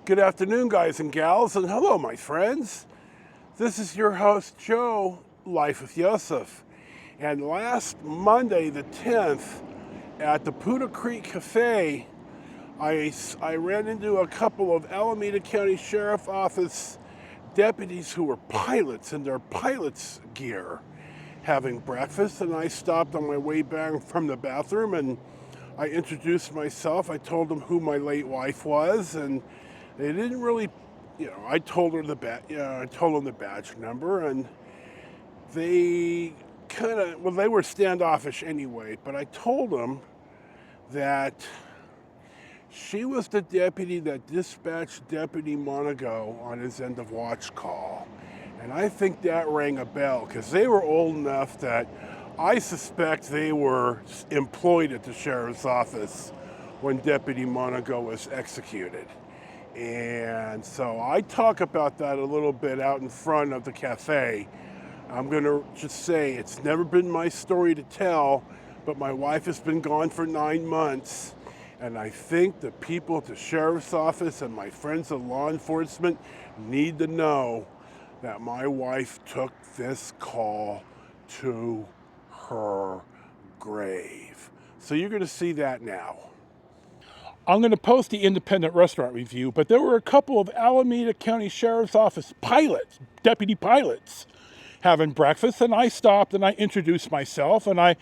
Good afternoon, guys and gals, and hello, my friends. This is your host, Joe, Life with Josef. And last Monday, the 10th, at the Poudre Creek Cafe, I ran into a couple of Alameda County Sheriff Office deputies who were pilots in their pilot's gear having breakfast, and I stopped on my way back from the bathroom and I introduced myself. I told them who my late wife was, and they didn't really, I told them the badge number, and they they were standoffish anyway, but I told them that she was the deputy that dispatched Deputy Monaco on his end of watch call. And I think that rang a bell, because they were old enough that I suspect they were employed at the sheriff's office when Deputy Monaco was executed. And so I talk about that a little bit out in front of the cafe. I'm going to just say it's never been my story to tell, but my wife has been gone for 9 months. And I think the people at the sheriff's office and my friends in law enforcement need to know that my wife took this call to her grave. So you're going to see that now. I'm going to post the independent restaurant review, but there were a couple of Alameda County Sheriff's Office pilots, deputy pilots, having breakfast, and I stopped and I introduced myself, and I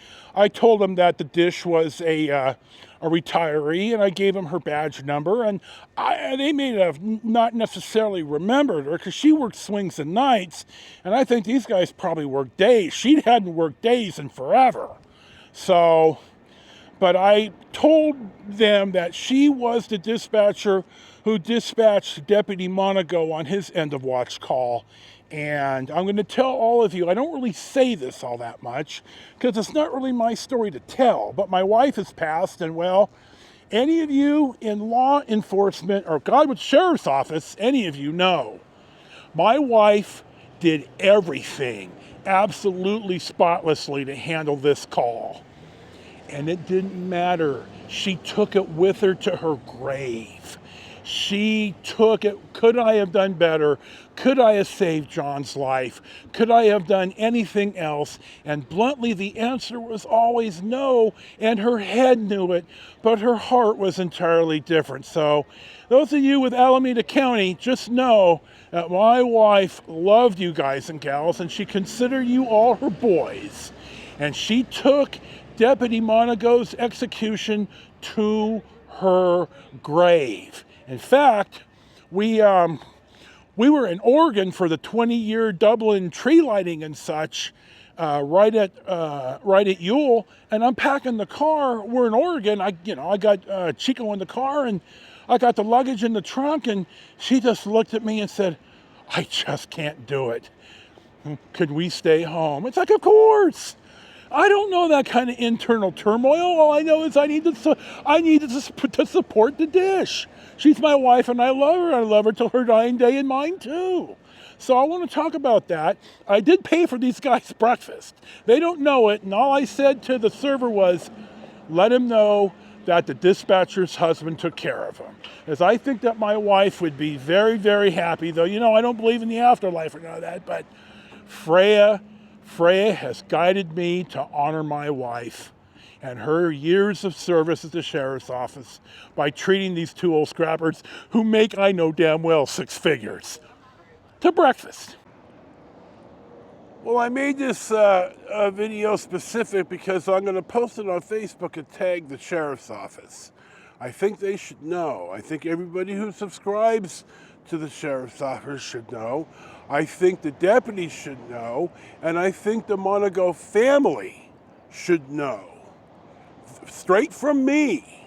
told them that the dish was a retiree, and I gave them her badge number, and they may have not necessarily remembered her because she worked swings and nights, and I think these guys probably worked days. She hadn't worked days in forever. So, but I told them that she was the dispatcher who dispatched Deputy Monaco on his end of watch call. And I'm going to tell all of you, I don't really say this all that much because it's not really my story to tell, but my wife has passed, and well, any of you in law enforcement or God with sheriff's office, any of you know, my wife did everything absolutely spotlessly to handle this call. And it didn't matter. She took it with her to her grave. She took it. Could I have done better? Could I have saved John's life? Could I have done anything else? And bluntly, the answer was always no, and her head knew it, but her heart was entirely different. So those of you with Alameda County, just know that my wife loved you guys and gals, and she considered you all her boys. And she took Deputy Monaco's execution to her grave. In fact, we were in Oregon for the 20-year Dublin tree lighting and such, right at Yule, and I'm packing the car. We're in Oregon. I got Chico in the car, and I got the luggage in the trunk, and she just looked at me and said, "I just can't do it. Could we stay home?" It's like, of course. I don't know that kind of internal turmoil. All I know is I needed to support the dish. She's my wife, and I love her. I love her till her dying day, and mine too. So I want to talk about that. I did pay for these guys' breakfast. They don't know it, and all I said to the server was, let him know that the dispatcher's husband took care of him. As I think that my wife would be very, very happy, though, I don't believe in the afterlife or none of that, but Freya has guided me to honor my wife and her years of service at the sheriff's office by treating these two old scrappers who make, I know damn well, 6 figures to breakfast. Well, I made this video specific because I'm going to post it on Facebook and tag the sheriff's office. I think they should know. I think everybody who subscribes to the sheriff's office should know. I think the deputies should know, and I think the Monaco family should know, straight from me,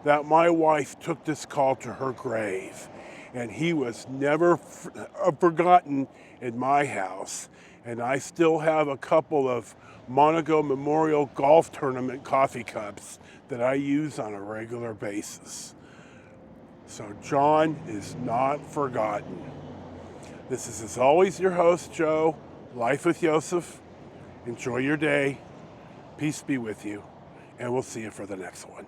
that my wife took this call to her grave, and he was never forgotten in my house. And I still have a couple of Monaco Memorial Golf Tournament coffee cups that I use on a regular basis. So John is not forgotten. This is, as always, your host, Joe, Life with Josef. Enjoy your day. Peace be with you. And we'll see you for the next one.